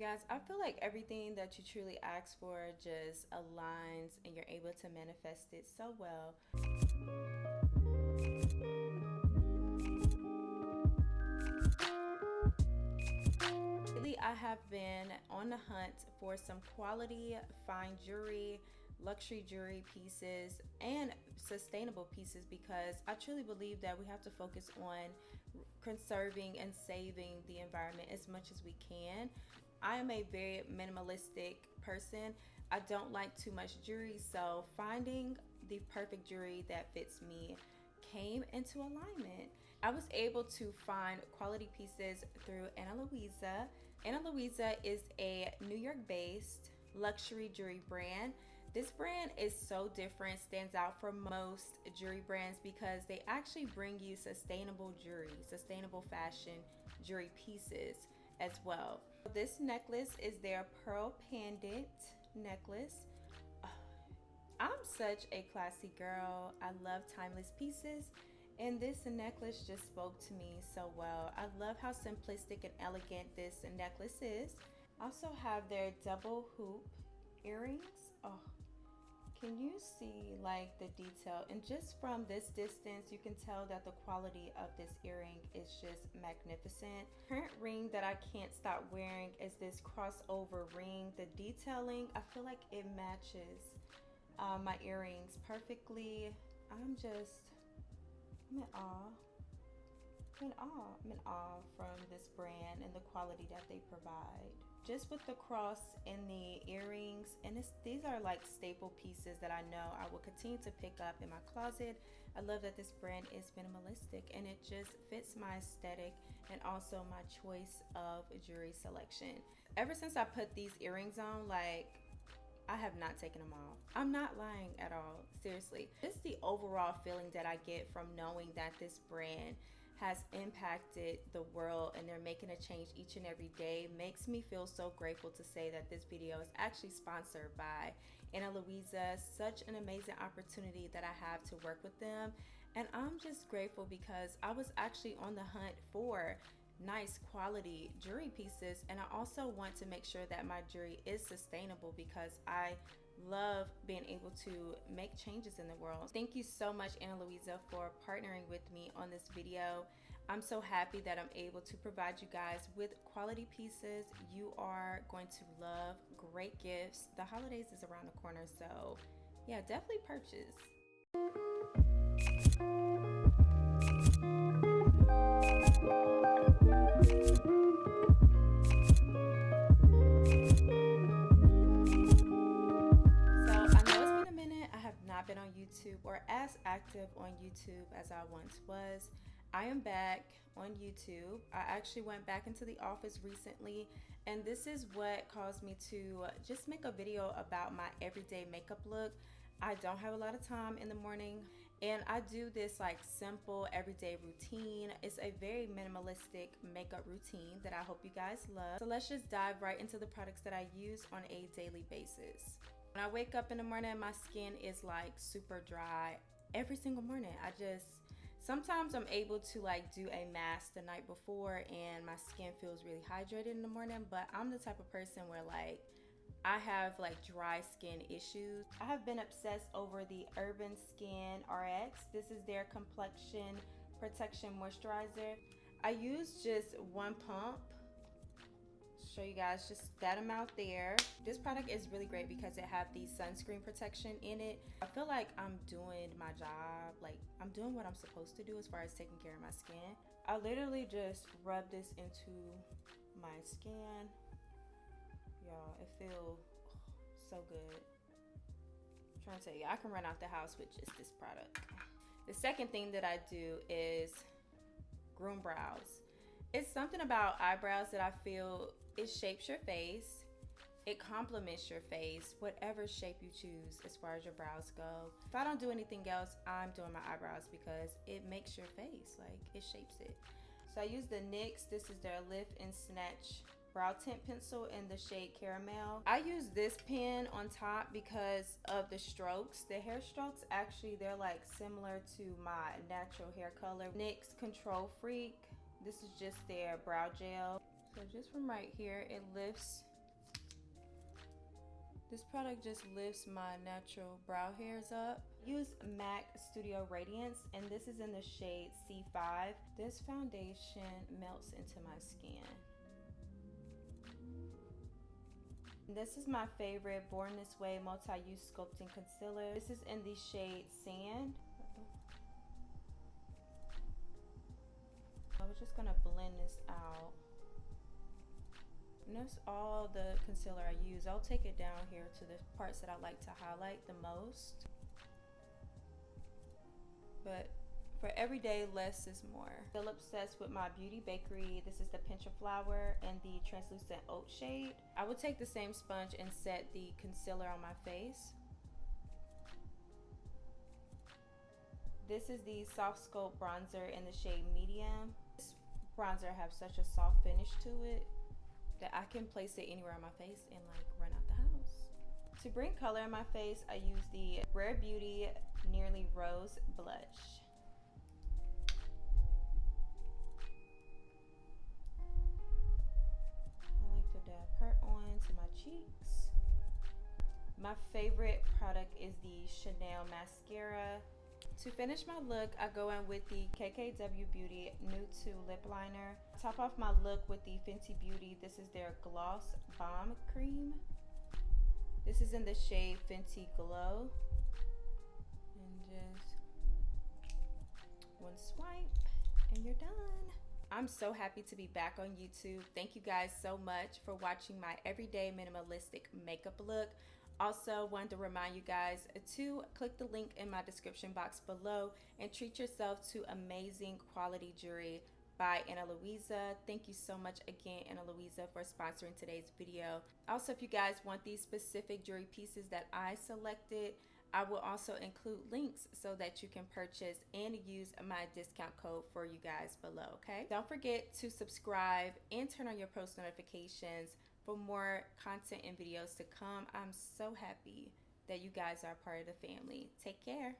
Guys, I feel like everything that you truly ask for just aligns and you're able to manifest it so well. Lately, I have been on the hunt for some quality fine jewelry, luxury jewelry pieces, and sustainable pieces because I truly believe that we have to focus on conserving and saving the environment as much as we can. I am a very minimalistic person. I don't like too much jewelry, so finding the perfect jewelry that fits me came into alignment. I was able to find quality pieces through Ana Luisa. Ana Luisa is a New York based luxury jewelry brand. This brand is so different, stands out from most jewelry brands because they actually bring you sustainable jewelry, sustainable fashion jewelry pieces as well. This necklace is their pearl pendant necklace. I'm such a classy girl. I love timeless pieces, and this necklace just spoke to me so well. I love how simplistic and elegant this necklace is. Also have their double hoop earrings. Oh, can you see like the detail? And just from this distance, you can tell that the quality of this earring is just magnificent. Current ring that I can't stop wearing is this crossover ring. The detailing, I feel like it matches my earrings perfectly. I'm in awe. I'm in awe from this brand and the quality that they provide. Just with the cross and the earrings, and these are like staple pieces that I know I will continue to pick up in my closet. I love that this brand is minimalistic and it just fits my aesthetic and also my choice of jewelry selection. Ever since I put these earrings on, like, I have not taken them off. I'm not lying at all, seriously. Just the overall feeling that I get from knowing that this brand has impacted the world and they're making a change each and every day makes me feel so grateful to say that this video is actually sponsored by Ana Luisa. Such an amazing opportunity that I have to work with them, and I'm just grateful because I was actually on the hunt for nice quality jewelry pieces, and I also want to make sure that my jewelry is sustainable because I love being able to make changes in the world. Thank you so much, Ana Luisa, for partnering with me on this video. I'm so happy that I'm able to provide you guys with quality pieces you are going to love. Great gifts. The holidays is around the corner, so yeah, definitely purchase. Been on YouTube or as active on YouTube as I once was. I am back on YouTube. I actually went back into the office recently, and this is what caused me to just make a video about my everyday makeup look. I don't have a lot of time in the morning, and I do this like simple everyday routine. It's a very minimalistic makeup routine that I hope you guys love. So let's just dive right into the products that I use on a daily basis. When I wake up in the morning, my skin is like super dry every single morning. Sometimes I'm able to like do a mask the night before and my skin feels really hydrated in the morning, but I'm the type of person where like I have like dry skin issues. I have been obsessed over the Urban Skin RX. This is their Complexion Protection Moisturizer. I use just one pump. Show you guys just that amount there. This product is really great because it have the sunscreen protection in it. I feel like I'm doing my job, like I'm doing what I'm supposed to do as far as taking care of my skin. I literally just rub this into my skin. Y'all, it feels so good. I'm trying to tell you, I can run out the house with just this product. The second thing that I do is Groom Brows. It's something about eyebrows that I feel it shapes your face. It complements your face, whatever shape you choose as far as your brows go. If I don't do anything else, I'm doing my eyebrows because it makes your face, like it shapes it. So I use the NYX. This is their Lift and Snatch brow tint pencil in the shade Caramel. I use this pen on top because of the strokes. The hair strokes, actually, they're like similar to my natural hair color. NYX Control Freak. This is just their brow gel. So just from right here, it lifts This product just lifts my natural brow hairs up. Use MAC Studio Radiance, and this is in the shade C5. This foundation melts into my skin. This is my favorite Born This Way Multi-Use Sculpting Concealer. This is in the shade Sand. I was just gonna blend this out. And that's all the concealer I use. I'll take it down here to the parts that I like to highlight the most. But for everyday, less is more. Still obsessed with my Beauty Bakery. This is the Pinch of Flower and the Translucent Oat shade. I would take the same sponge and set the concealer on my face. This is the Soft Sculpt Bronzer in the shade Medium. This bronzer has such a soft finish to it that I can place it anywhere on my face and like run out the house. To bring color in my face, I use the Rare Beauty Nearly Rose Blush. I like to dab her on to my cheeks. My favorite product is the Chanel Mascara. To finish my look, I go in with the KKW Beauty Nude 2 Lip Liner. Top off my look with the Fenty Beauty. This is their Gloss Bomb Cream. This is in the shade Fenty Glow. And just one swipe and you're done. I'm so happy to be back on YouTube. Thank you guys so much for watching my everyday minimalistic makeup look. Also, wanted to remind you guys to click the link in my description box below and treat yourself to amazing quality jewelry by Ana Luisa. Thank you so much again, Ana Luisa, for sponsoring today's video. Also, if you guys want these specific jewelry pieces that I selected, I will also include links so that you can purchase and use my discount code for you guys below, okay? Don't forget to subscribe and turn on your post notifications for more content and videos to come. I'm so happy that you guys are part of the family. Take care.